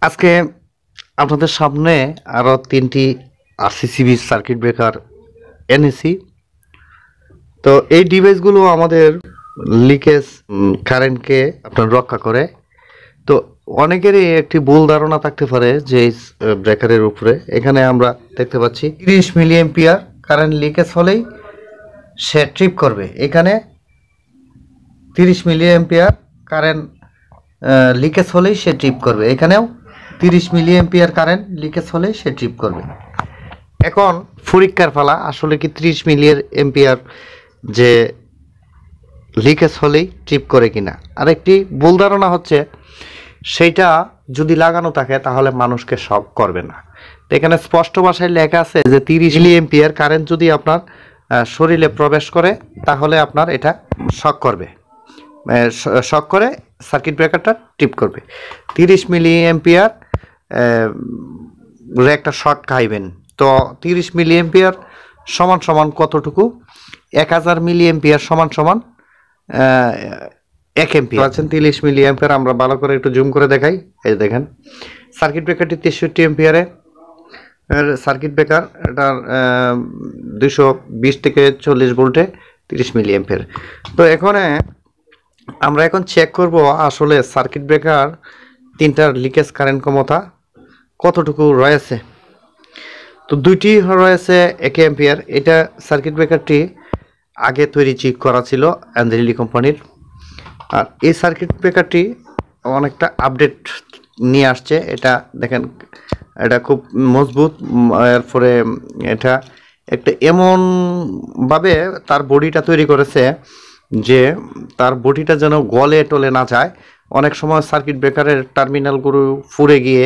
আজকে আপনাদের সামনে আরো 3টি আরসিসিবি সার্কিট ব্রেকার এনেছি। তো এই ডিভাইসগুলো আমাদের লিকেজ কারেন্টকে আপনার রক্ষা করে। তো অনেকেরই একটি ভুল ধারণা থাকতে পারে যে এই ব্রেকারের উপরে এখানে আমরা দেখতে পাচ্ছি 30 মিলি অ্যাম্পিয়ার কারেন্ট লিকেজ হলেই সে ট্রিপ করবে। এখানে 30 মিলি অ্যাম্পিয়ার কারেন্ট লিকেজ হলেই সে ট্রিপ করবে। এখানেও 30 মিলি অ্যাম্পিয়ার কারেন্ট লিকেজ হলে সে ট্রিপ করবে। এখন পরীক্ষার পালা, আসলে কি 30 মিলি অ্যাম্পিয়ার যে লিকেজ হলেই ট্রিপ করে কিনা। আরেকটি ভুল ধারণা হচ্ছে সেইটা যদি লাগানো থাকে তাহলে মানুষকে শক করবে না। তো এখানে স্পষ্ট ভাষায় লেখা আছে যে 30 মিলি অ্যাম্পিয়ার কারেন্ট যদি আপনার শরীরে প্রবেশ করে তাহলে আপনার এটা শক করবে, শক করে সার্কিট ব্রেকারটা ট্রিপ করবে। 30 মিলি অ্যাম্পিয়ার একটা শর্ট খাইবেন। তো 30 মিলি অ্যাম্পিয়ার সমান সমান কতটুকু? 1000 মিলি অ্যাম্পিয়ার সমান সমান 1 অ্যাম্পিয়ার। আছেন 30 মিলি অ্যাম্পিয়ার। আমরা ভালো করে একটু জুম করে দেখাই। এই দেখেন সার্কিট ব্রেকারটি 63 অ্যাম্পিয়ারে সার্কিট ব্রেকার। এটার 220 থেকে 40 ভোল্টে 30 মিলি অ্যাম্পিয়ার। তো এখানে আমরা এখন চেক করব আসলে সার্কিট ব্রেকার তিনটার লিকেজ কারেন্ট ক্ষমতা কতটুকু রয়েছে। তো দুইটি রয়েছে 1 অ্যাম্পিয়ার। এটা সার্কিট ব্রেকারটি আগে তৈরি করা ছিল অ্যান্ডেলি কোম্পানির। আর এই সার্কিট ব্রেকারটি অনেকটা আপডেট নিয়ে আসছে। এটা দেখেন, এটা খুব মজবুত। এরপরে এটা একটা এমনভাবে তার বডিটা তৈরি করেছে যে তার বডিটা যেন গলে টলে না যায়। অনেক সময় সার্কিট ব্রেকারের টার্মিনালগুলো ফুরে গিয়ে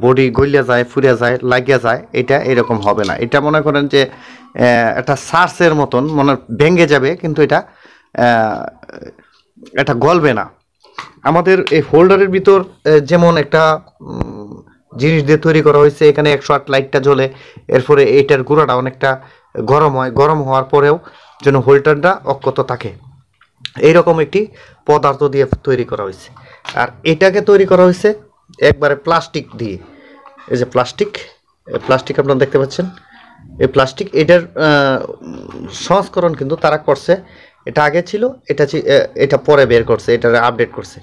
বডি গলিয়া যায়, ফুরে যায়, লাগিয়া যায়। এটা এরকম হবে না। এটা মনে করেন যে একটা সার্সের মতন মনে ভেঙে যাবে, কিন্তু এটা গলবে না। আমাদের এই হোল্ডারের ভিতর যেমন একটা জিনিস দিয়ে তৈরি করা হয়েছে, এখানে 108 লাইটটা জ্বলে, এরপরে এইটার গুঁড়াটা অনেকটা গরম হয়। গরম হওয়ার পরেও যেন হোল্ডারটা অক্ষত থাকে, এইরকম একটি পদার্থ দিয়ে তৈরি করা হয়েছে। আর এটাকে তৈরি করা হয়েছে একবারে প্লাস্টিক দিয়ে। এই যে প্লাস্টিক আপনারা দেখতে পাচ্ছেন, এই প্লাস্টিক। এটার সংস্করণ কিন্তু তারা করছে। এটা আগে ছিল, এটা পরে বের করছে, এটা আপডেট করছে।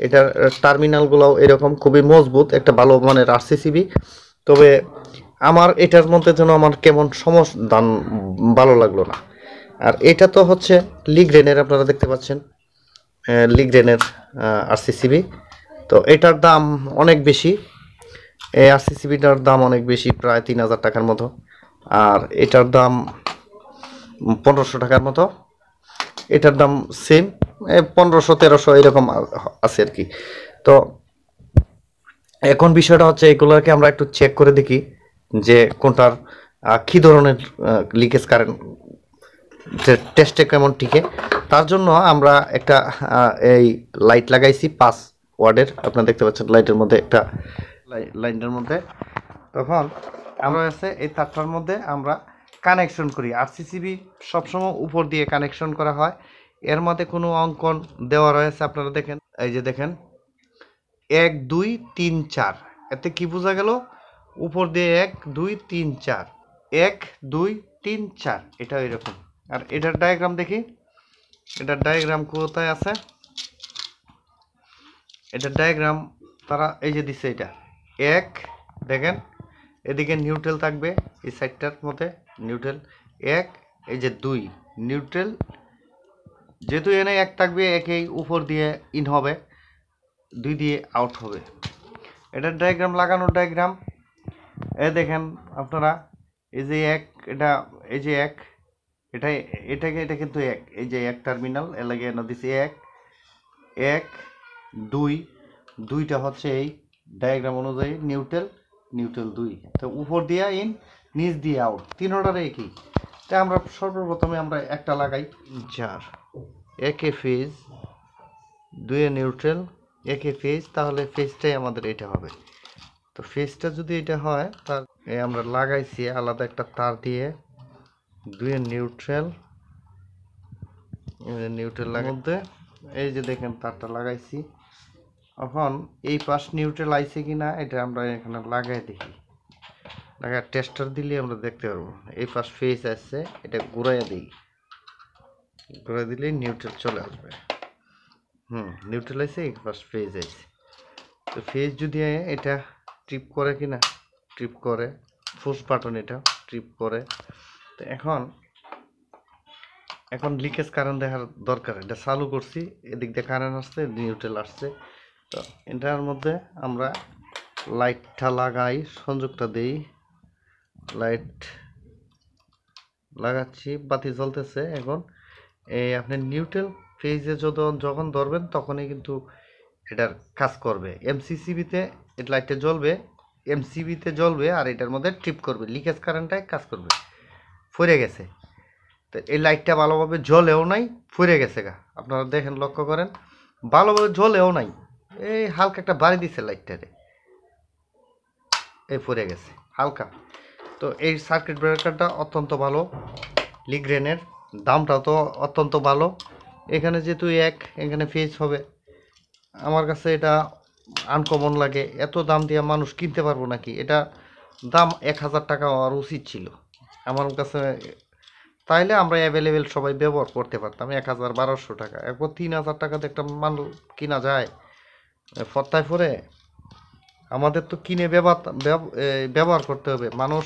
এটার টার্মিনালগুলোও এরকম খুবই মজবুত, একটা ভালো মানের আরসিসিবি। তবে আমার এটার মধ্যে যেন আমার কেমন সমাধান ভালো লাগলো না। আর এটা তো হচ্ছে লিগ্রেনের, আপনারা দেখতে পাচ্ছেন লিগ্রেনের আরসিসিবি। তো এটার দাম অনেক বেশি, এই আরসিসিবিটার দাম অনেক বেশি, প্রায় 3000 টাকার মতো। আর এটার দাম 1500 টাকার মতো। এটার দাম সেম 1500-1300 এরকম আছে আর কি। তো এখন বিষয়টা হচ্ছে এগুলোকে আমরা একটু চেক করে দেখি যে কোনটার কী ধরনের লিকেজ কারেন্ট টেস্টে কেমন টিকে। তার জন্য আমরা একটা এই লাইট লাগাইছি 5 ওয়াটের। আপনারা দেখতে পাচ্ছেন লাইটের মধ্যে একটা লাইনের মধ্যে। তখন আমরা আছে এই তারটার মধ্যে আমরা কানেকশন করি। আরসিসিবি সবসময় উপর দিয়ে কানেকশন করা হয়। এর মধ্যে কোনো অঙ্কন দেওয়া রয়েছে, আপনারা দেখেন। এই যে দেখেন 1 2 3 4। এতে কি বোঝা গেল? উপর দিয়ে 1 2 3 4, 1 2 3 4, এটা এরকম। আর এটার ডায়াগ্রাম দেখি, এটার ডায়াগ্রাম কোথায় আছে? এটার ডায়াগ্রাম তারা এই যে দিচ্ছে, এটা 1 দেখেন, এদিকে নিউট্রাল থাকবে এই সাইডটার মধ্যে নিউট্রাল 1, এই যে 2 নিউট্রাল। যেহেতু এনে 1 থাকবে, একেই উপর দিয়ে ইন হবে, 2 দিয়ে আউট হবে। এটার ডায়াগ্রাম, লাগানোর ডায়াগ্রাম এ দেখেন আপনারা। এই যে 1, এটা এই যে 1, এটা কিন্তু 1, এই যে 1 টার্মিনাল এ লাগিয়ে না দিছি 1 1 2, দুইটা হচ্ছে এই ডায়াগ্রাম অনুযায়ী নিউট্রাল 2। তো উপর দিয়ে ইন, নিচ দিয়ে আউট, তিনোটার একই। তাই আমরা সর্বপ্রথমে আমরা একটা লাগাই 4, 1 এ phase, 2 a neutral, 1 A phase. তাহলে ফেজটাই আমাদের এটা হবে। তো ফেজটা যদি এটা হয়, তার আমরা লাগাইছি আলাদা একটা তার দিয়ে 2 এ নিউট্রাল লাগার মধ্যে এই যে দেখেন তারটা লাগাইছি। এখন এই পাশ নিউট্রাল আইছে কিনা এটা আমরা এখানে লাগাই দেখি, লাগাই টেস্টার দিলে আমরা দেখতে পারবো। এই পাশ ফেজ আসছে, এটা ঘুরাইয়া দিই, ঘুরাই দিলেই নিউট্রাল চলে আসবে। নিউট্রাল আইছে, এই পাশ ফেজ আইছে। তো ফেজ যদি এটা ট্রিপ করে কিনা, ট্রিপ করে, পুশ বাটন এটা ট্রিপ করে। তো এখন লিকেজ কারেন্ট দেখার দরকার। এটা চালু করছি, এদিক দিয়ে কারেন্ট আসছে, নিউট্রাল আসছে। তো এটার মধ্যে আমরা লাইটটা লাগাই, সংযোগটা দেই, লাইট লাগাচ্ছি, বাতি জ্বলতেছে। এখন এই আপনি নিউট্রাল ফেজে যখন ধরবেন তখনই কিন্তু এটার কাজ করবে। এমসিসিবিতে এটা লাইটটা জ্বলবে, এমসিবিতে জ্বলবে, আর এটার মধ্যে ট্রিপ করবে, লিকেজ কারেন্টটাই কাজ করবে। ফুরে গেছে, তো এই লাইটটা ভালোভাবে জ্বলেও নাই, ফুরে গেছে গা। আপনারা দেখেন, লক্ষ্য করেন, ভালোভাবে জ্বলেও নাই, এই হালকা একটা বাড়ি দিছে লাইটটারে, এই ফুরে গেছে হালকা। তো এই সার্কিট ব্রেকারটা অত্যন্ত ভালো, লিগ্রেনের দামটাও তো অত্যন্ত ভালো। এখানে যেহেতু এখানে ফেজ হবে, আমার কাছে এটা আনকমন লাগে। এত দাম দিয়ে মানুষ কিনতে পারবো নাকি? এটা দাম 1000 টাকা হওয়ার উচিত ছিল আমার কাছে। তাইলে আমরা অ্যাভেলেবেল সবাই ব্যবহার করতে পারতাম। 1200 টাকা, এরপর 3000 টাকাতে একটা মাল কিনা যায় ফত্তায় পরে? আমাদের তো কিনে ব্যবহার করতে হবে। মানুষ,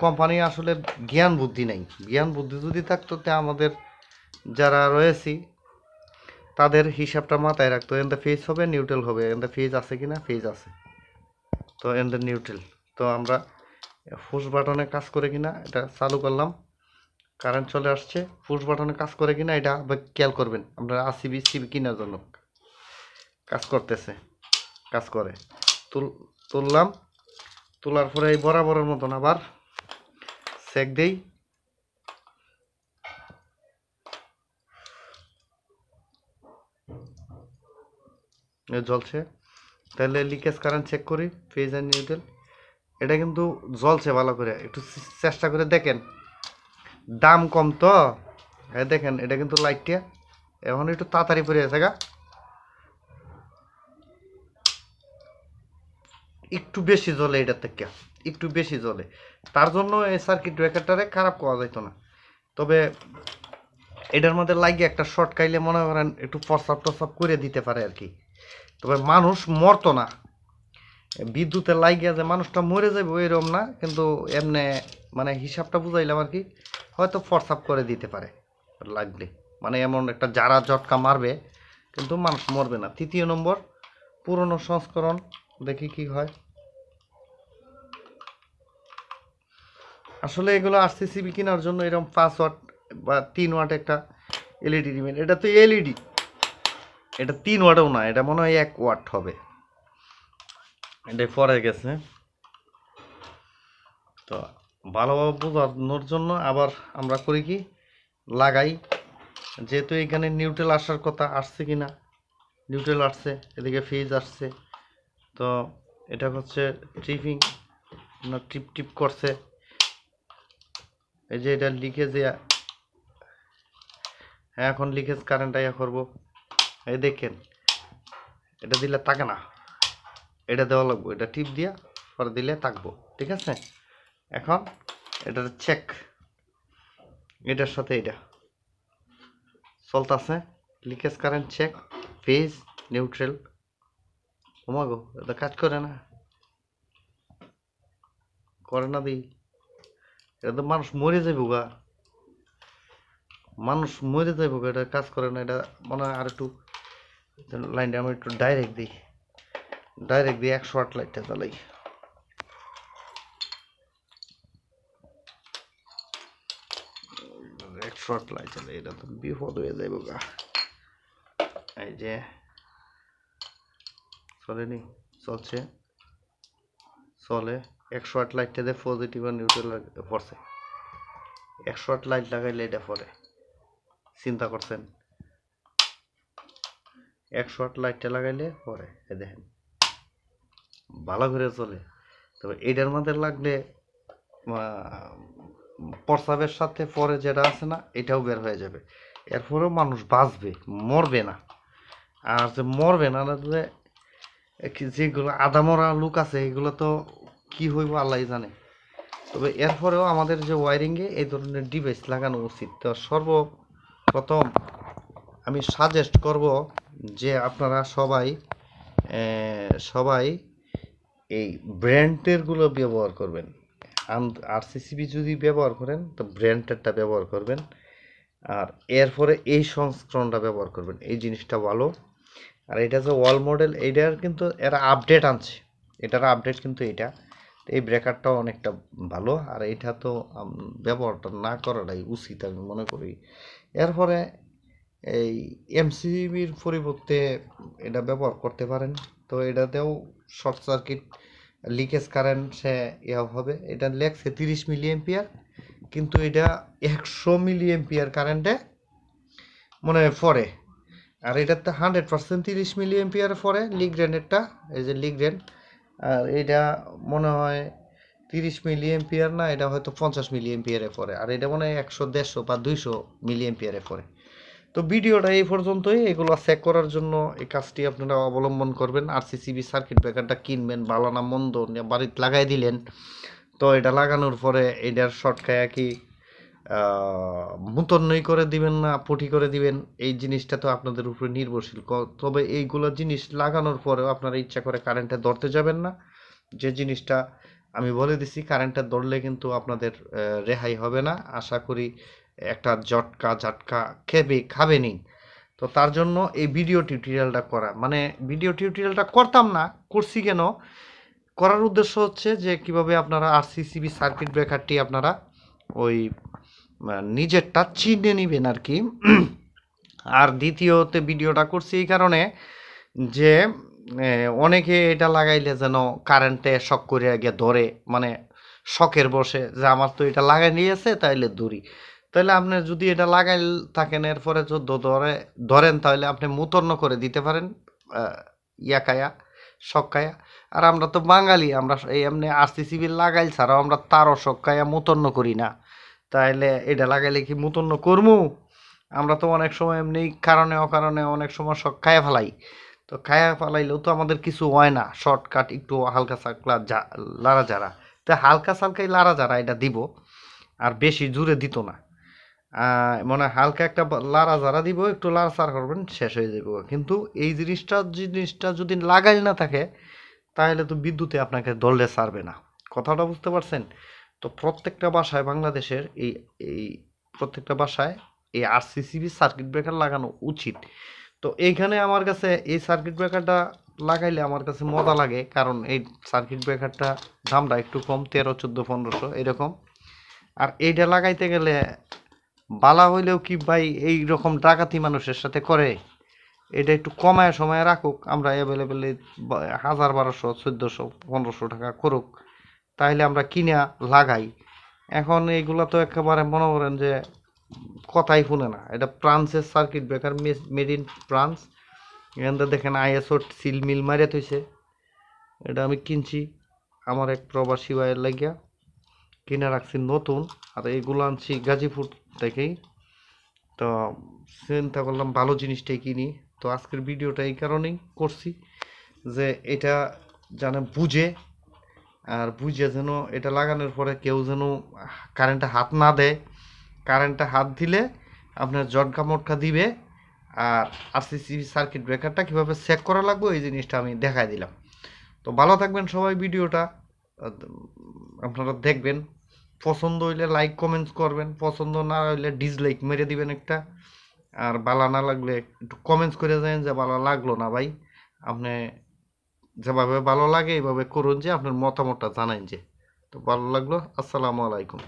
কোম্পানি আসলে জ্ঞান বুদ্ধি নেই। জ্ঞান বুদ্ধি যদি থাকতো, তা আমাদের যারা রয়েছি তাদের হিসাবটা মাথায় রাখতো। এন্ড ফেজ হবে, নিউট্রাল হবে, এন্ড ফেজ আছে কিনা, ফেজ আছে, তো এন্ড নিউট্রাল। তো আমরা পুশ বাটনে কাজ করে কিনা এটা চালু করলাম, কারেন্ট চলে আসছে। পুশ বাটনে কাজ করে কিনা এটা খেয়াল করবেন আপনারা। আরসিবি সিবি কেনার জন্য কাজ করতেছে, কাজ করে। তুললাম, তোলার পরে এই বরাবরের মতন আবার চেক দেই। জ্বলছে, তাহলে লিকেজ কারেন্ট চেক করি, ফেজ অ্যান্ড নিউট্রাল। এটা কিন্তু জ্বলছে ভালো করে, একটু চেষ্টা করে দেখেন। দাম কম তো, দেখেন এটা কিন্তু লাইটটা এখন একটু তাড়াতাড়ি পড়ে আছে গা, একটু বেশি জ্বলে, এটার থেকে একটু বেশি জ্বলে। তার জন্য এই সার্কিট ব্রেকারটারে খারাপ করা যেত না। তবে এটার মধ্যে লাগিয়ে একটা শর্ট খাইলে মনে করেন একটু প্রস্রাব টস্রাব করে দিতে পারে আর কি। তবে মানুষ মরতো না, বিদ্যুতের লাগিয়ে যে মানুষটা মরে যাবে এরকম না, কিন্তু এমনি মানে হিসাবটা বুঝাইলাম আর কি। হয়তো প্রস্রাব করে দিতে পারে লাগলে, মানে এমন একটা জারা ঝটকা মারবে, কিন্তু মানুষ মরবে না। 3 নম্বর পুরনো সংস্করণ, দেখি কি হয়। আসলে এগুলো আরসিসিবি কেনার জন্য এরকম 5 ওয়াট বা 3 ওয়াট একটা এলইডি দিবেন। এটা তো এলইডি, এটা 3 ওয়াটও না, এটা মনে হয় 1 ওয়াট হবে। এটা পরে গেছে। তো ভালোভাবে বোঝানোর জন্য আবার আমরা করি কি, লাগাই। যেহেতু এখানে নিউট্রাল আসার কথা, আসছে কিনা, নিউট্রাল আসছে, এদিকে ফেজ আসছে। তো এটা হচ্ছে ট্রিপিং, টিপ টিপ করছে। এই যে এটা লিকেজ, হ্যাঁ এখন লিকেজ কারেন্ট আয়া করবো। এই দেখেন, এটা দিলে থাকে না, এটা দেওয়া লাগবো, এটা টিপ দিয়া পরে দিলে থাকবো, ঠিক আছে। এখন এটার চেক, এটার সাথে এটা চলতেছে, leakage current check, phase, neutral. ওমাগো, এটা কাজ করে না, করে না দিই, এটা তো মানুষ মরে যাইব গা, মানুষ মরে যাইব গা, এটা কাজ করে না। এটা মনে হয় আর একটু লাইনটা আমি একটু ডাইরেক্ট দিই, 100 ওয়াট লাইটটা জ্বালাই। শর্ট লাইট চলে, এটা তো বিপদ হয়ে যাইব গা। এই যে চলেনি, চলছে, চলে। 100 ওয়াট লাইটটা দিয়ে পজিটিভ আর নিউট্রাল পড়ছে। 100 ওয়াট লাইট লাগাইলে এটা পড়ে, চিন্তা করছেন? 100 ওয়াট লাইটটা লাগাইলে পরে এই দেখেন ভালো করে চলে। তবে এটার মধ্যে লাগলে প্রস্রাবের সাথে পরে যেটা আছে না, এটাও বের হয়ে যাবে। এরপরেও মানুষ বাঁচবে, মরবে না। আর যে মরবে না, যে যেগুলো আদামরা লুক আছে এগুলো তো কি হইব আল্লাহ জানে। তবে এরপরেও আমাদের যে ওয়ারিংয়ে এই ধরনের ডিভাইস লাগানো উচিত। তো সর্বপ্রথম আমি সাজেস্ট করব যে আপনারা সবাই এই ব্র্যান্ডেরগুলো ব্যবহার করবেন। আরসিসিবি যদি ব্যবহার করেন তো ব্র্যান্ডেরটা ব্যবহার করবেন, আর এরপরে এই সংস্করণটা ব্যবহার করবেন। এই জিনিসটা ভালো। আর এটা যে ওয়াল মডেল, এইটার কিন্তু এরা আপডেট আনছে, এটার আপডেট কিন্তু এটা। এই ব্রেকারটাও অনেকটা ভালো, আর এটা তো ব্যবহারটা না করাটাই উচিত আমি মনে করি। এরপরে এই এমসিবির পরিবর্তে এটা ব্যবহার করতে পারেন। তো এটাতেও শর্ট সার্কিট লিকেজ কারেন্ট সে হবে। এটা লেখছে 30 মিলি এম্পিয়ার, কিন্তু এটা 100 মিলি এম্পিয়ার কারেন্টে মনে হয় পরে। আর এটাতে 100% 30 মিলি এম্পিয়ার পরে লিগ্রেন্ডেরটা, এই যে লিগ্রেন্ড। আর এটা মনে হয় 30 মিলি এম্পিয়ার না, এটা হয়তো 50 মিলি এম্পিয়ারে পরে। আর এটা মনে হয় 100, 150 বা 200 মিলি এম্পিয়ারে পরে। তো ভিডিওটা এই পর্যন্তই। এগুলো চেক করার জন্য এই কাজটি আপনারা অবলম্বন করবেন। আরসিসিবি সার্কিট ব্রেকারটা কিনবেন, ভালো না মন্দ বাড়িতে লাগাই দিলেন। তো এটা লাগানোর পরে এটার শর্ট খায়া কি মুতন্নই করে দিবেন না পটি করে দিবেন, এই জিনিসটা তো আপনাদের উপরে নির্ভরশীল। তবে এইগুলো জিনিস লাগানোর পরেও আপনারা ইচ্ছা করে কারেন্টে ধরতে যাবেন না। যে জিনিসটা আমি বলে দিছি, কারেন্টে ধরলে কিন্তু আপনাদের রেহাই হবে না। আশা করি একটা ঝটকা খাবেনি। তো তার জন্য এই ভিডিও টিউটোরিয়ালটা করা, মানে ভিডিও টিউটোরিয়ালটা করতাম না, করছি কেন, করার উদ্দেশ্য হচ্ছে যে কিভাবে আপনারা আরসিসিবি সার্কিট ব্রেকারটি আপনারা ওই নিজেরটা চিনে নেবেন আর কি। আর দ্বিতীয়তে ভিডিওটা করছি এই কারণে যে অনেকে এটা লাগাইলে যেন কারেন্টে শক করে গিয়ে ধরে, মানে শখের বসে যে আমার তো এটা লাগাই নিয়েছে তাইলে দূরি। তাহলে আপনি যদি এটা লাগাই থাকেন এরপরে যদি ধরেন তাহলে আপনি মুতন্ন করে দিতে পারেন ইয়াকায়া শক্কায়া। আর আমরা তো বাঙালি, আমরা এই এমনি আরসিসিবি লাগাইল ছাড়াও আমরা তারও শক্কায়া মুতন্ন করি না। তাইলে এটা লাগাইলে কি মুতন্ন করমু? আমরা তো অনেক সময় এমনি কারণে অকারণে অনেক সময় শখ খায়া ফেলাই। তো খায়া ফেলাইলেও তো আমাদের কিছু হয় না, শর্টকাট একটু হালকা সাকলা লাড়া যারা, তো হালকা সালকাই লাড়া যারা এটা দিব, আর বেশি জুড়ে দিত না। মনে হয় হালকা একটা লাড়া যারা দিব, একটু লাড়াচাড়া করবেন, শেষ হয়ে যাবে। কিন্তু এই জিনিসটা যদি লাগাই না থাকে তাহলে তো বিদ্যুতে আপনাকে ধরলে ছাড়বে না। কথাটা বুঝতে পারছেন? তো প্রত্যেকটা বাসায় বাংলাদেশের এই প্রত্যেকটা বাসায় এই আরসিসিবি সার্কিট ব্রেকার লাগানো উচিত। তো এইখানে আমার কাছে এই সার্কিট ব্রেকারটা লাগাইলে আমার কাছে মজা লাগে, কারণ এই সার্কিট ব্রেকারটা দামটা একটু কম, 13, 14, 1500 এরকম। আর এইটা লাগাইতে গেলে বালা হইলেও কি ভাই এই রকম ডাকাতি মানুষের সাথে করে, এটা একটু কমায় সময় রাখুক, আমরা অ্যাভেলেবেল 1000, 1200, 1400, 1500 টাকা করুক, তাহলে আমরা কিনে লাগাই। এখন এইগুলা তো একেবারে মনে করেন যে কথাই শুনে না। এটা ফ্রান্সের circuit breaker, made in France. এখানটা দেখেন আইএসও সিল মিল মারিয়া থইছে। এটা আমি কিনছি আমার এক প্রবাসী ভাইয়ের লাগিয়া, কিনে রাখছি নতুন। আর এইগুলো আনছি গাজীপুর থেকেই। তো চিন্তা করলাম ভালো জিনিসটাই কিনি। তো আজকের ভিডিওটা এই কারণেই করছি যে এটা যেন বুঝে, আর বুঝে যেন এটা লাগানোর পরে কেউ যেন কারেন্টে হাত না দেয়। কারেন্টে হাত দিলে আপনার জটকা মটকা দিবে। আর আরসিসিবি সার্কিট ব্রেকারটা কীভাবে চেক করা লাগবে এই জিনিসটা আমি দেখাই দিলাম। তো ভালো থাকবেন সবাই, ভিডিওটা আপনারা দেখবেন। পছন্দ হইলে লাইক কমেন্টস করবেন, পছন্দ না হইলে ডিসলাইক মেরে দিবেন একটা। আর ভালো না লাগলে একটু কমেন্টস করে দেন যে ভালো লাগলো না ভাই। আপনি যেভাবে ভালো লাগে এইভাবে করুন, যে আপনার মতামতটা জানান যে। তো ভালো লাগলো। আসসালামু আলাইকুম।